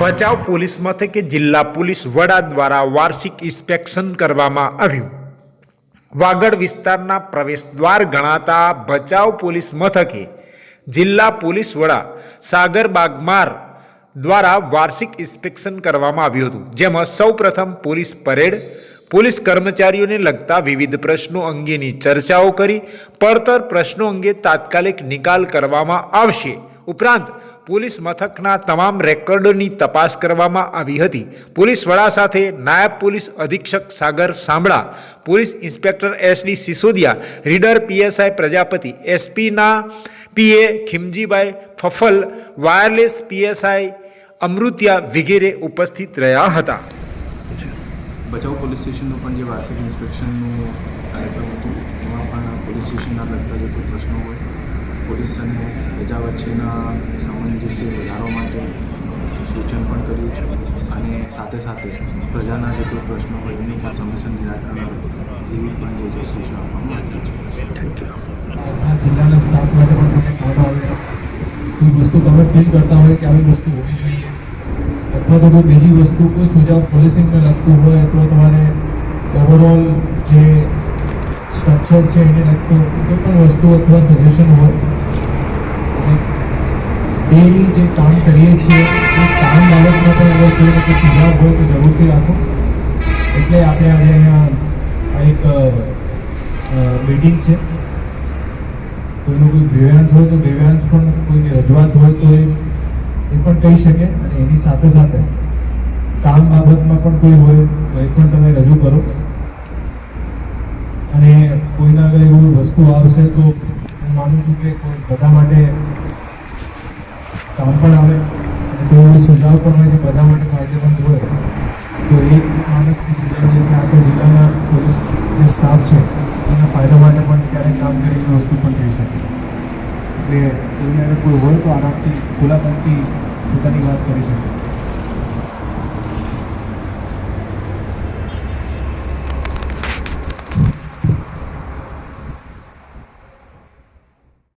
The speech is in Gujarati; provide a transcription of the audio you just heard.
ભચાઉ પોલીસ મથકે જિલ્લા પોલીસ વડા દ્વારા વાર્ષિક ઇન્સ્પેક્શન કરવામાં આવ્યું। વાગડ વિસ્તારના પ્રવેશદ્વાર ગણાતા ભચાઉ પોલીસ મથકે જિલ્લા પોલીસ વડા સાગર બાગમાર દ્વારા વાર્ષિક ઇન્સ્પેક્શન કરવામાં આવ્યું હતું, જેમાં સૌપ્રથમ પોલીસ પરેડ, પોલીસ કર્મચારીઓને લગતા વિવિધ પ્રશ્નો અંગેની ચર્ચાઓ કરી પડતર પ્રશ્નો અંગે તાત્કાલિક નિકાલ કરવામાં આવશે। ઉપરાંત પોલીસ મથકના તમામ રેકોર્ડોની તપાસ કરવામાં આવી હતી। પોલીસ વડા સાથે નાયબ પોલીસ અધિક્ષક સાગર સાંભળા, police inspector S D Sisodia, reader PSI Prajapati, એસપીના પીએ ખીમજીભાઈ ફફલ, વાયરલેસ પીએસઆઈ અમૃતિયા વગેરે ઉપસ્થિત રહ્યા હતા। ભચાઉ પોલીસ સ્ટેશનનું પણ જે વાર્ષિક ઇન્સ્પેક્શનનું કાર્યક્રમ હતું એમાં પણ પોલીસ સ્ટેશનના લગતા જે કોઈ પ્રશ્નો હોય, પોલીસ અને પ્રજા વચ્ચેના સામંજસ્ય વધારવા માટે સૂચન પણ કર્યું છે અને સાથે સાથે પ્રજાના જે કોઈ પ્રશ્નો હોય એનું પણ સમયસર નિરાકરણ એવી પણ જે સૂચના આપવામાં આવી છે। જિલ્લાના સ્ટાફ માટે પણ મને કામ આવે, કોઈ વસ્તુ તમે ફીલ કરતા હોય કે આવી વસ્તુ હોવી જોઈએ અથવા તો કોઈ બીજી વસ્તુ, કોઈ સુઝાવ પોલિસિંગને લગતું હોય તો તમારે ઓવરઓલ જે સ્ટ્રક્ચર છે એને લગતું કોઈ પણ વસ્તુ અથવા સજેશન હોય, ડેલી જે કામ કરીએ છીએ એ કામ બાબતમાં પણ અગર કોઈને કોઈ સુઝાવ હોય તો જરૂરથી રાખો। એટલે આપણે આજે અહીંયા એક મીટિંગ છે, કોઈનો કોઈ ગ્રીવાન્સ હોય તો ગ્રીવાન્સ પણ, કોઈની રજૂઆત હોય તો એ પણ કહી શકે અને એની સાથે સાથે કામ બાબતમાં પણ કોઈ હોય તો એ પણ તમે રજૂ કરો। અને કોઈના આગળ એવું વસ્તુ આવશે તો હું માનું છું કે કોઈ બધા માટે કામ પણ આવે અને કોઈ એવો સુઝાવ પણ હોય જે બધા માટે ફાયદેમંદ હોય તો એક માણસની સુઝાવ જે છે આખા જિલ્લાના પોલીસ જે સ્ટાફ છે એના ફાયદા માટે પણ ક્યારેક કામ કરે એવી વસ્તુ પણ થઈ શકે। એટલે કોઈને અગર કોઈ હોય તો આરામથી ખુલ્લાપણથી પોતાની વાત કરી શકે।